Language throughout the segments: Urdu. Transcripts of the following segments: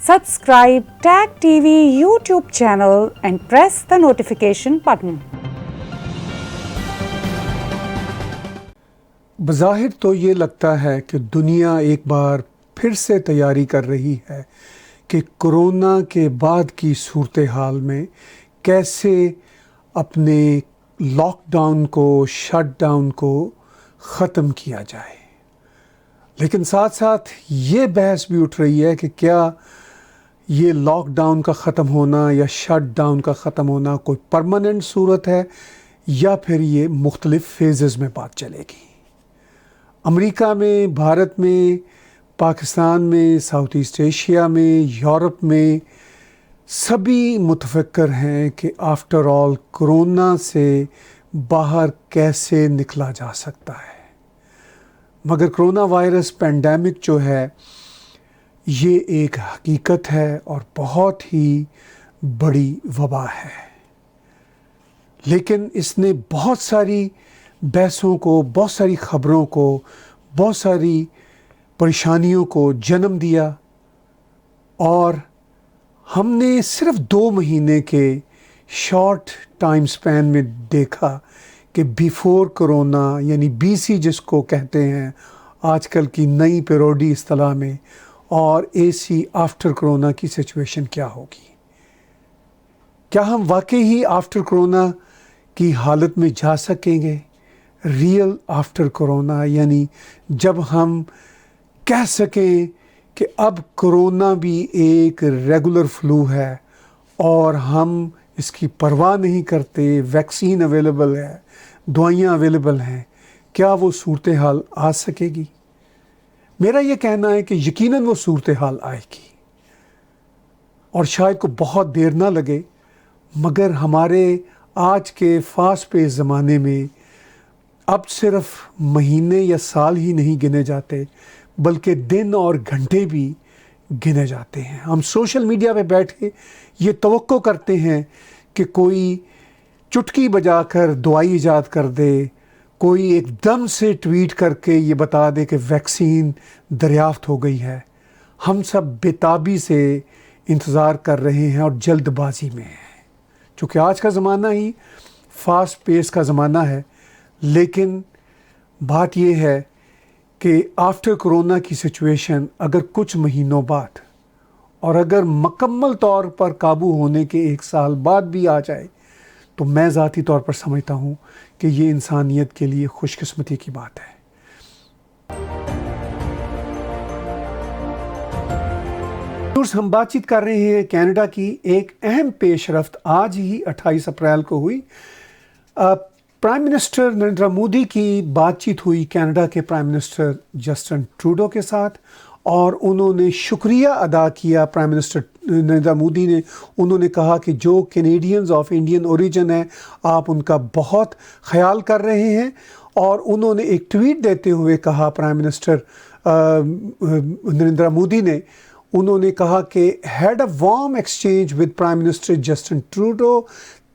Subscribe Tag TV YouTube channel and press the notification button. بظاہر تو یہ لگتا ہے کہ دنیا ایک بار پھر سے تیاری کر رہی ہے کہ کرونا کے بعد کی صورتحال میں کیسے اپنے لاک ڈاؤن کو شٹ ڈاؤن کو ختم کیا جائے، لیکن ساتھ ساتھ یہ بحث بھی اٹھ رہی ہے کہ کیا یہ لاک ڈاؤن کا ختم ہونا یا شٹ ڈاؤن کا ختم ہونا کوئی پرماننٹ صورت ہے یا پھر یہ مختلف فیزز میں بات چلے گی۔ امریکہ میں، بھارت میں، پاکستان میں، ساؤتھ ایسٹ ایشیا میں، یورپ میں سبھی متفکر ہیں کہ آفٹر آل کرونا سے باہر کیسے نکلا جا سکتا ہے، مگر کرونا وائرس پینڈیمک جو ہے یہ ایک حقیقت ہے اور بہت ہی بڑی وبا ہے، لیکن اس نے بہت ساری بحثوں کو، بہت ساری خبروں کو، بہت ساری پریشانیوں کو جنم دیا، اور ہم نے صرف 2 مہینے کے شارٹ ٹائم سپین میں دیکھا کہ بیفور کرونا یعنی BC جس کو کہتے ہیں آج کل کی نئی پیروڈی اصطلاح میں، اور AC آفٹر کرونا کی سچویشن کیا ہوگی۔ کیا ہم واقعی ہی آفٹر کرونا کی حالت میں جا سکیں گے؟ ریئل آفٹر کرونا، یعنی جب ہم کہہ سکیں کہ اب کرونا بھی ایک ریگولر فلو ہے اور ہم اس کی پرواہ نہیں کرتے، ویکسین اویلیبل ہے، دوائیاں اویلیبل ہیں، کیا وہ صورتحال آ سکے گی؟ میرا یہ کہنا ہے کہ یقیناً وہ صورتحال آئے گی، اور شاید کو بہت دیر نہ لگے، مگر ہمارے آج کے فاسٹ پیس زمانے میں اب صرف مہینے یا سال ہی نہیں گنے جاتے بلکہ دن اور گھنٹے بھی گنے جاتے ہیں۔ ہم سوشل میڈیا پہ بیٹھ کے یہ توقع کرتے ہیں کہ کوئی چٹکی بجا کر دوائی ایجاد کر دے، کوئی ایک دم سے ٹویٹ کر کے یہ بتا دے کہ ویکسین دریافت ہو گئی ہے۔ ہم سب بےتابی سے انتظار کر رہے ہیں اور جلد بازی میں ہیں، چونکہ آج کا زمانہ ہی فاسٹ پیس کا زمانہ ہے، لیکن بات یہ ہے کہ آفٹر کرونا کی سچویشن اگر کچھ مہینوں بعد اور اگر مکمل طور پر قابو ہونے کے 1 سال بعد بھی آ جائے تو میں ذاتی طور پر سمجھتا ہوں کہ یہ انسانیت کے لیے خوش قسمتی کی بات ہے۔ ہم بات چیت کر رہے ہیں کینیڈا کی ایک اہم پیش رفت آج ہی 28 اپریل کو ہوئی۔ پرائم منسٹر نریندر مودی کی بات چیت ہوئی کینیڈا کے پرائم منسٹر جسٹن ٹروڈو کے ساتھ، اور انہوں نے شکریہ ادا کیا پرائم منسٹر نریندر مودی نے۔ انہوں نے کہا کہ جو کینیڈینز آف انڈین اوریجن ہیں آپ ان کا بہت خیال کر رہے ہیں، اور انہوں نے ایک ٹویٹ دیتے ہوئے کہا، پرائم منسٹر نریندر مودی نے، انہوں نے کہا کہ had a warm exchange with Prime Minister Justin Trudeau,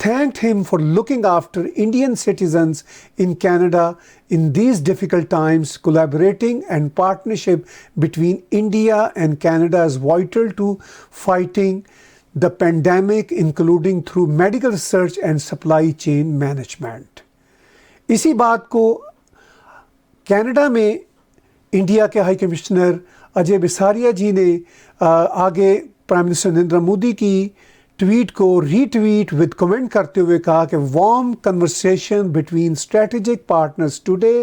thanked him for looking after Indian citizens in Canada in these difficult times. Collaborating and partnership between India and Canada is vital to fighting the pandemic, including through medical research and supply chain management. اسی بات کو کینیڈا میں انڈیا کے ہائی کمشنر اجے بساریا جی نے آگے پرائم منسٹر نریندر مودی کی ٹویٹ کو ری ٹویٹ ود کمنٹ کرتے ہوئے کہا کہ warm conversation between strategic partners today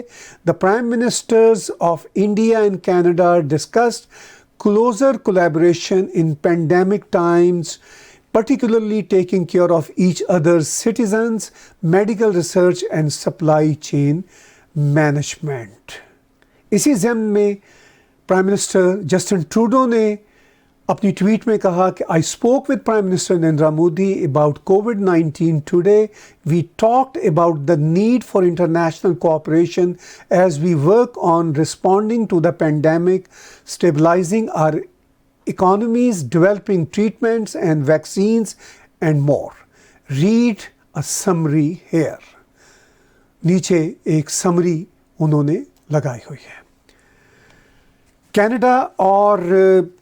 the prime ministers of India and Canada discussed closer collaboration in pandemic Times, particularly taking care of each other's citizens, medical research and supply chain management. اسی ضمن میں پرائم منسٹر جسٹن ٹروڈو نے اپنی ٹویٹ میں کہا کہ I spoke with Prime Minister Narendra Modi about COVID-19 today. We talked about the need for international cooperation as we work on responding to the pandemic, stabilizing our economies, developing treatments and vaccines and more. Read a summary here. نیچے ایک سمری انہوں نے لگائی ہوئی ہے۔ کینیڈا اور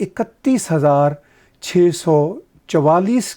31,644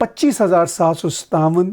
25,757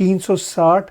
360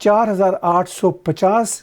4,850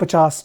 50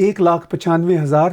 1,95,000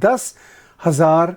10,000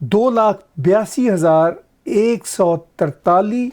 2,82,143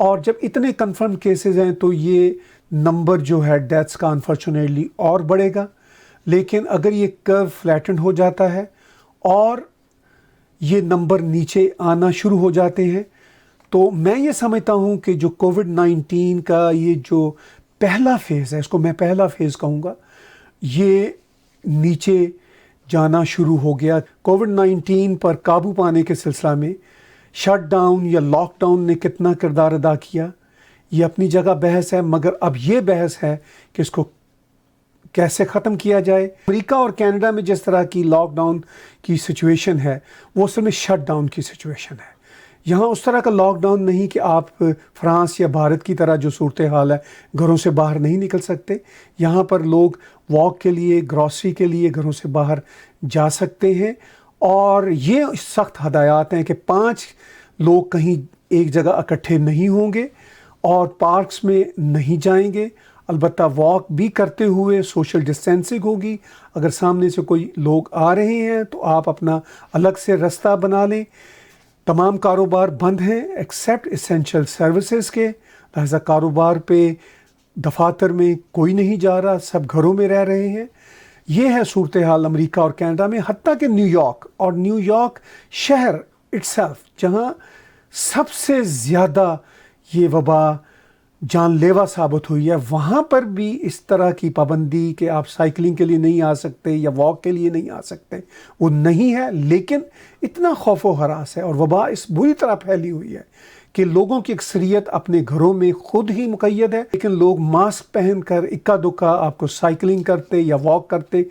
اور جب اتنے کنفرم کیسز ہیں تو یہ نمبر جو ہے ڈیتھس کا انفارچونیٹلی اور بڑھے گا. لیکن اگر یہ کرو فلیٹنڈ ہو جاتا ہے اور یہ نمبر نیچے آنا شروع ہو جاتے ہیں تو میں یہ سمجھتا ہوں کہ جو کووڈ-19 کا یہ جو پہلا فیز ہے، اس کو میں پہلا فیز کہوں گا، یہ نیچے جانا شروع ہو گیا. کووڈ-19 پر قابو پانے کے سلسلہ میں شٹ ڈاؤن یا لاک ڈاؤن نے کتنا کردار ادا کیا، یہ اپنی جگہ بحث ہے، مگر اب یہ بحث ہے کہ اس کو کیسے ختم کیا جائے. امریکہ اور کینیڈا میں جس طرح کی لاک ڈاؤن کی سچویشن ہے وہ اصل میں شٹ ڈاؤن کی سچویشن ہے. یہاں اس طرح کا لاک ڈاؤن نہیں کہ آپ فرانس یا بھارت کی طرح جو صورتحال ہے گھروں سے باہر نہیں نکل سکتے. یہاں پر لوگ واک کے لیے، گروسری کے لیے گھروں سے باہر جا سکتے ہیں، اور یہ سخت ہدایات ہیں کہ 5 لوگ کہیں ایک جگہ اکٹھے نہیں ہوں گے اور پارکس میں نہیں جائیں گے. البتہ واک بھی کرتے ہوئے سوشل ڈسٹینسنگ ہوگی. اگر سامنے سے کوئی لوگ آ رہے ہیں تو آپ اپنا الگ سے رستہ بنا لیں. تمام کاروبار بند ہیں ایکسیپٹ اسینشل سروسز کے، لہذا کاروبار پہ دفاتر میں کوئی نہیں جا رہا، سب گھروں میں رہ رہے ہیں. یہ ہے صورتحال امریکہ اور کینیڈا میں. حتیٰ کہ نیو یارک شہر اٹسیلف جہاں سب سے زیادہ یہ وبا جان لیوا ثابت ہوئی ہے، وہاں پر بھی اس طرح کی پابندی کہ آپ سائیکلنگ کے لیے نہیں آ سکتے یا واک کے لیے نہیں آ سکتے وہ نہیں ہے. لیکن اتنا خوف و ہراس ہے اور وبا اس بری طرح پھیلی ہوئی ہے کہ لوگوں کی اکثریت اپنے گھروں میں خود ہی مقید ہے، لیکن لوگ ماسک پہن کر اکا دکا آپ کو سائیکلنگ کرتے یا واک کرتے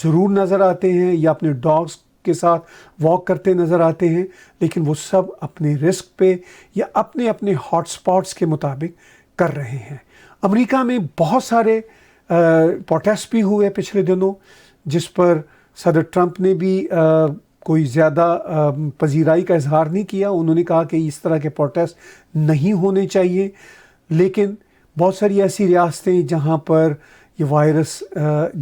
ضرور نظر آتے ہیں، یا اپنے ڈاگز کے ساتھ واک کرتے نظر آتے ہیں. لیکن وہ سب اپنے رسک پہ یا اپنے اپنے ہاٹ سپاٹس کے مطابق کر رہے ہیں. امریکہ میں بہت سارے پروٹیسٹ بھی ہوئے پچھلے دنوں، جس پر صدر ٹرمپ نے بھی کوئی زیادہ پذیرائی کا اظہار نہیں کیا. انہوں نے کہا کہ اس طرح کے پروٹیسٹ نہیں ہونے چاہیے. لیکن بہت ساری ایسی ریاستیں جہاں پر یہ وائرس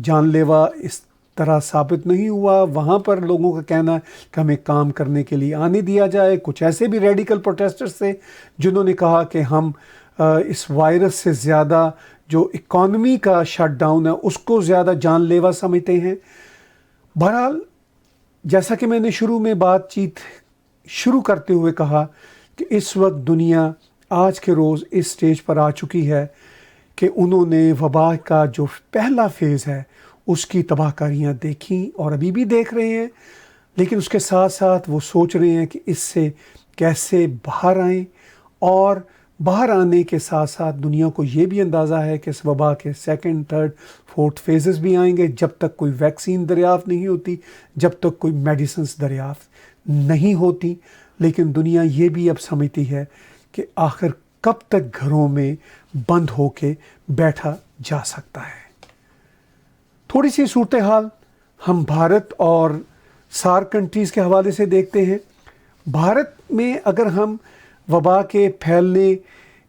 جان لیوا اس طرح ثابت نہیں ہوا، وہاں پر لوگوں کا کہنا ہے کہ ہمیں کام کرنے کے لیے آنے دیا جائے. کچھ ایسے بھی ریڈیکل پروٹیسٹرز تھے جنہوں نے کہا کہ ہم اس وائرس سے زیادہ جو اکانومی کا شٹ ڈاؤن ہے اس کو زیادہ جان لیوا سمجھتے ہیں. بہرحال جیسا کہ میں نے شروع میں بات چیت شروع کرتے ہوئے کہا کہ اس وقت دنیا آج کے روز اس سٹیج پر آ چکی ہے کہ انہوں نے وبا کا جو پہلا فیز ہے اس کی تباہ کاریاں دیکھیں اور ابھی بھی دیکھ رہے ہیں. لیکن اس کے ساتھ ساتھ وہ سوچ رہے ہیں کہ اس سے کیسے باہر آئیں، اور باہر آنے کے ساتھ ساتھ دنیا کو یہ بھی اندازہ ہے کہ اس وبا کے 2nd، 3rd، 4th فیزز بھی آئیں گے جب تک کوئی ویکسین دریافت نہیں ہوتی، جب تک کوئی میڈیسنز دریافت نہیں ہوتی. لیکن دنیا یہ بھی اب سمجھتی ہے کہ آخر کب تک گھروں میں بند ہو کے بیٹھا جا سکتا ہے. تھوڑی سی صورتحال ہم بھارت اور سارک کنٹریز کے حوالے سے دیکھتے ہیں. بھارت میں اگر ہم وبا کے پھیلنے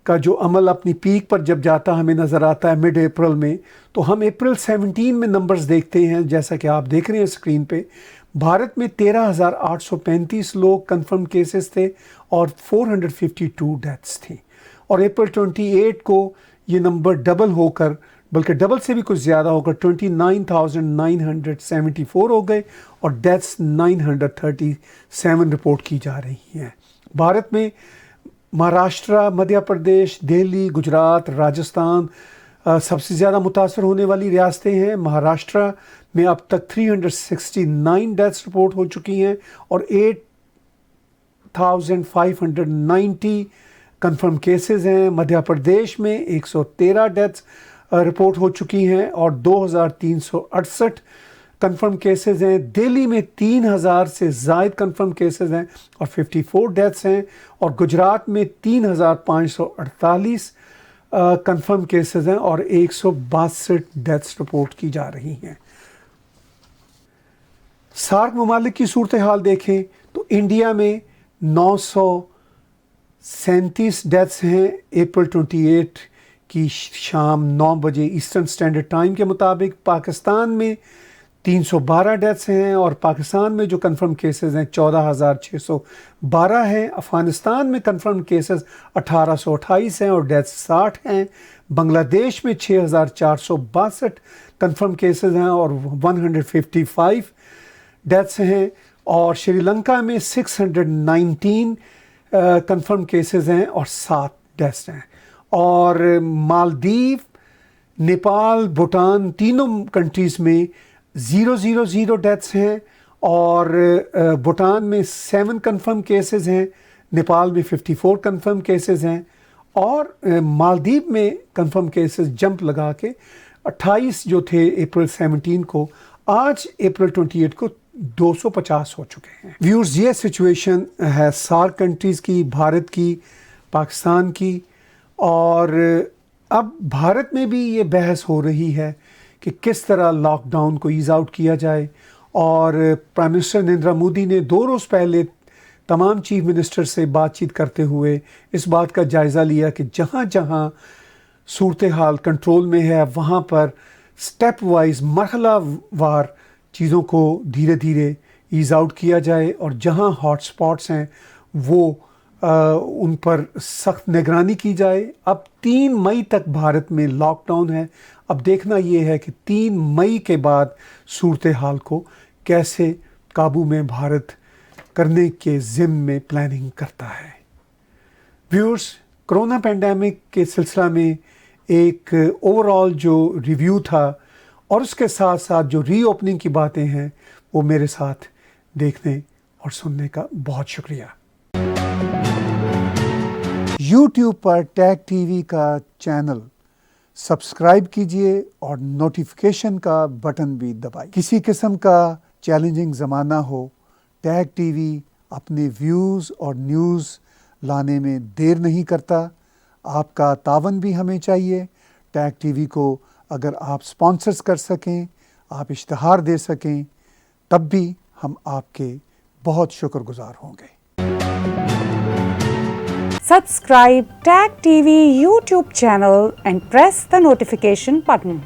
کا جو عمل اپنی پیک پر جب جاتا ہمیں نظر آتا ہے مڈ اپریل میں، تو ہم اپریل 17 میں نمبرز دیکھتے ہیں جیسا کہ آپ دیکھ رہے ہیں اسکرین پہ. بھارت میں 13,835 لوگ کنفرم کیسز تھے اور 452 ڈیتھس تھیں. اور اپریل 28 کو یہ نمبر ڈبل ہو کر، بلکہ ڈبل سے بھی کچھ زیادہ ہو کر 29,974 ہو گئے، اور ڈیتھس 937 رپورٹ کی جا رہی ہیں. بھارت میں مہاراشٹرا، مدھیہ پردیش، دہلی، گجرات، راجستھان سب سے زیادہ متاثر ہونے والی ریاستیں ہیں. مہاراشٹرا میں اب تک 369 ڈیتھس رپورٹ ہو چکی ہیں اور 8,590 کنفرم کیسز ہیں. مدھیہ پردیش میں 113 ڈیتھس رپورٹ ہو چکی ہیں اور 2,368 کنفرم کیسز ہیں. دہلی میں 3,000 سے زائد کنفرم کیسز ہیں اور 54 ڈیتھس ہیں. اور گجرات میں 3,548 کنفرم کیسز ہیں اور 162 ڈیتھس رپورٹ کی جا رہی ہیں. سارک ممالک کی صورتحال دیکھیں تو انڈیا میں 937 ڈیتھس ہیں اپریل 28 کی شام 9 بجے ایسٹرن سٹینڈرڈ ٹائم کے مطابق. پاکستان میں 312 ڈیتھس ہیں، اور پاکستان میں جو کنفرم کیسز ہیں 14,612 ہیں، افغانستان میں کنفرم کیسز 1,828 ہیں اور ڈیتھس 60 ہیں، بنگلہ دیش میں 6,462 کنفرم کیسز ہیں اور 155 ڈیتھس ہیں، اور شری لنکا میں 619 کنفرم کیسز ہیں اور 7 ڈیتھس ہیں، اور مالدیو، نیپال، بھوٹان تینوں کنٹریز میں 000 ڈیتھس ہیں، اور بھوٹان میں 7 کنفرم کیسز ہیں، نیپال میں 54 کنفرم کیسز ہیں، اور مالدیو میں کنفرم کیسز جمپ لگا کے 28 جو تھے اپریل 17 کو، آج اپریل 28 کو 250 ہو چکے ہیں۔ ویورز، یہ سچویشن ہے سارک کنٹریز کی، بھارت کی، پاکستان کی، اور اب بھارت میں بھی یہ بحث ہو رہی ہے کہ کس طرح لاک ڈاؤن کو ایز آؤٹ کیا جائے، اور پرائم منسٹر نریندر مودی نے 2 روز پہلے تمام چیف منسٹر سے بات چیت کرتے ہوئے اس بات کا جائزہ لیا کہ جہاں جہاں صورتحال کنٹرول میں ہے وہاں پر سٹیپ وائز، مرحلہ وار چیزوں کو دھیرے دھیرے ایز آؤٹ کیا جائے، اور جہاں ہاٹ سپاٹس ہیں وہ ان پر سخت نگرانی کی جائے۔ اب 3 مئی تک بھارت میں لاک ڈاؤن ہے، اب دیکھنا یہ ہے کہ 3 مئی کے بعد صورتحال کو کیسے قابو میں بھارت کرنے کے ضمن میں پلاننگ کرتا ہے۔ ویورز، کرونا پینڈیمک کے سلسلہ میں ایک اوور آل جو ریویو تھا، اور اس کے ساتھ ساتھ جو ری اوپننگ کی باتیں ہیں، وہ میرے ساتھ دیکھنے اور سننے کا بہت شکریہ۔ یوٹیوب پر ٹیگ ٹی وی کا چینل سبسکرائب کیجئے اور نوٹیفیکیشن کا بٹن بھی دبائیے۔ کسی قسم کا چیلنجنگ زمانہ ہو، ٹیگ ٹی وی اپنے ویوز اور نیوز لانے میں دیر نہیں کرتا۔ آپ کا تعاون بھی ہمیں چاہیے۔ ٹیگ ٹی وی کو اگر آپ سپانسرز کر سکیں، آپ اشتہار دے سکیں، تب بھی ہم آپ کے بہت شکر گزار ہوں گے۔ Subscribe Tag TV YouTube channel and press the notification button.